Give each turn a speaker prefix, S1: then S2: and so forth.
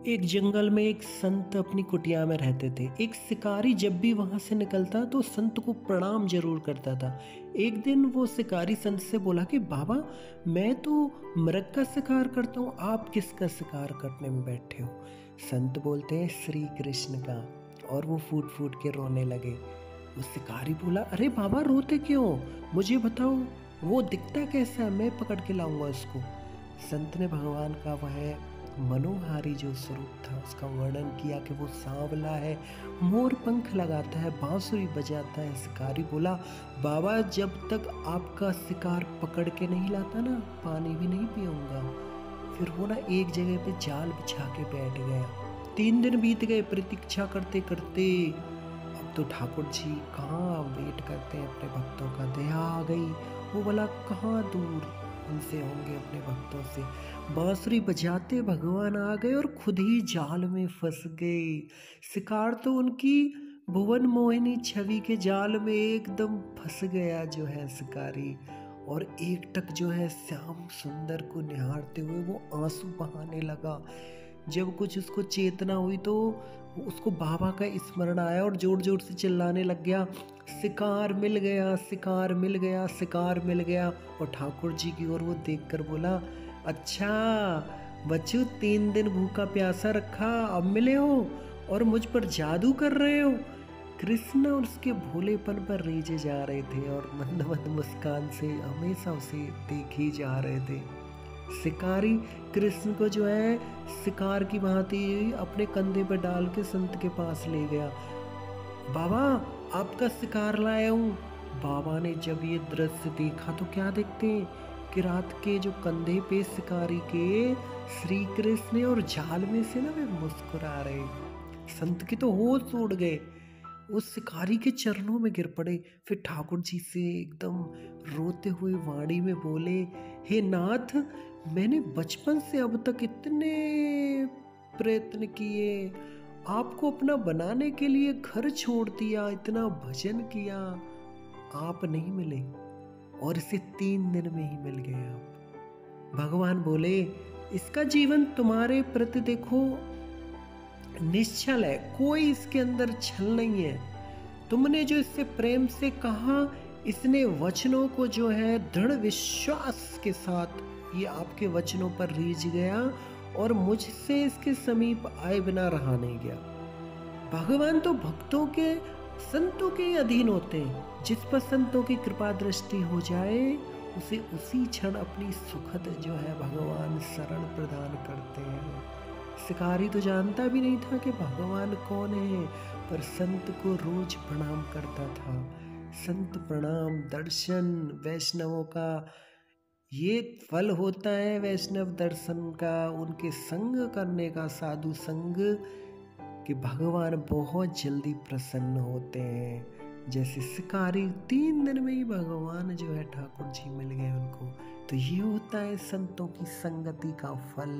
S1: एक जंगल में एक संत अपनी कुटिया में रहते थे। एक शिकारी जब भी वहां से निकलता तो संत को प्रणाम जरूर करता था। एक दिन वो शिकारी संत से बोला कि बाबा, मैं तो मृग का शिकार करता हूँ, आप किसका शिकार करने में बैठे हो? संत बोलते हैं श्री कृष्ण का। और वो फूट फूट के रोने लगे। वो शिकारी बोला, अरे बाबा रोते क्यों, मुझे बताओ वो दिखता कैसा है, मैं पकड़ के लाऊंगा उसको। संत ने भगवान का वह मनोहारी जो स्वरूप था उसका वर्णन किया कि वो सांवला है, मोर पंख लगाता है, बांसुरी बजाता है। शिकारी बोला, बाबा जब तक आपका शिकार पकड़ के नहीं लाता ना, पानी भी नहीं पीऊंगा। फिर वो ना एक जगह पे जाल बिछा के बैठ गया। 3 दिन बीत गए प्रतीक्षा करते करते। अब तो ठाकुर जी कहाँ वेट करते हैं अपने भक्तों का, दया आ गई। वो बोला कहाँ दूर उनसे होंगे अपने भक्तों से। बांसुरी बजाते भगवान आ गए और खुद ही जाल में फंस गए। शिकार तो उनकी भुवन मोहिनी छवि के जाल में एकदम फंस गया जो है शिकारी। और एकटक जो है श्याम सुंदर को निहारते हुए वो आंसू बहाने लगा। जब कुछ उसको चेतना हुई तो उसको बाबा का स्मरण आया और जोर जोर से चिल्लाने लग गया, शिकार मिल गया, शिकार मिल गया, शिकार मिल गया। और ठाकुर जी की ओर वो देखकर बोला, अच्छा बच्चू, 3 दिन भूखा प्यासा रखा, अब मिले हो और मुझ पर जादू कर रहे हो। कृष्ण और उसके भोलेपन पर रीझे जा रहे थे और मंद मंद मुस्कान से हमेशा उसे देखे जा रहे थे। शिकारी कृष्ण को जो है शिकार की भांति अपने कंधे पर डाल के संत के पास ले गया। बाबा, आपका शिकार लाया हूँ। बाबा ने जब ये दृश्य देखा तो क्या देखते हैं कि रात के जो कंधे पे शिकारी के श्री कृष्ण और जाल में से ना वे मुस्कुरा रहे। संत के तो होश उड़ गए, उस शिकारी के चरणों में गिर पड़े। फिर ठाकुर जी से एकदम रोते हुए वाणी में बोले, हे नाथ, मैंने बचपन से अब तक इतने प्रयत्न किए, आपको अपना बनाने के लिए घर छोड़ दिया, इतना भजन किया, आप नहीं मिले और इसे 3 दिन में ही मिल गए आप। भगवान बोले, इसका जीवन तुम्हारे प्रति देखो निश्चल है, कोई इसके अंदर छल नहीं है। तुमने जो इससे प्रेम से कहा, इसने वचनों को जो है दृढ़ विश्वास के साथ ये आपके वचनों पर रीझ गया और मुझसे इसके समीप आए बिना रहा नहीं गया। भगवान तो भक्तों के संतों के अधीन होते हैं। जिस पर संतों की कृपा दृष्टि हो जाए उसे उसी क्षण अपनी सुखद जो है भगवान शरण प्रदान करते हैं। शिकारी तो जानता भी नहीं था कि भगवान कौन है, पर संत को रोज प्रणाम करता था। संत प्रणाम, दर्शन वैष्णवों का ये फल होता है, वैष्णव दर्शन का, उनके संग करने का, साधु संग, कि भगवान बहुत जल्दी प्रसन्न होते हैं। जैसे शिकारी 3 दिन में ही भगवान जो है ठाकुर जी मिल गए उनको। तो ये होता है संतों की संगति का फल।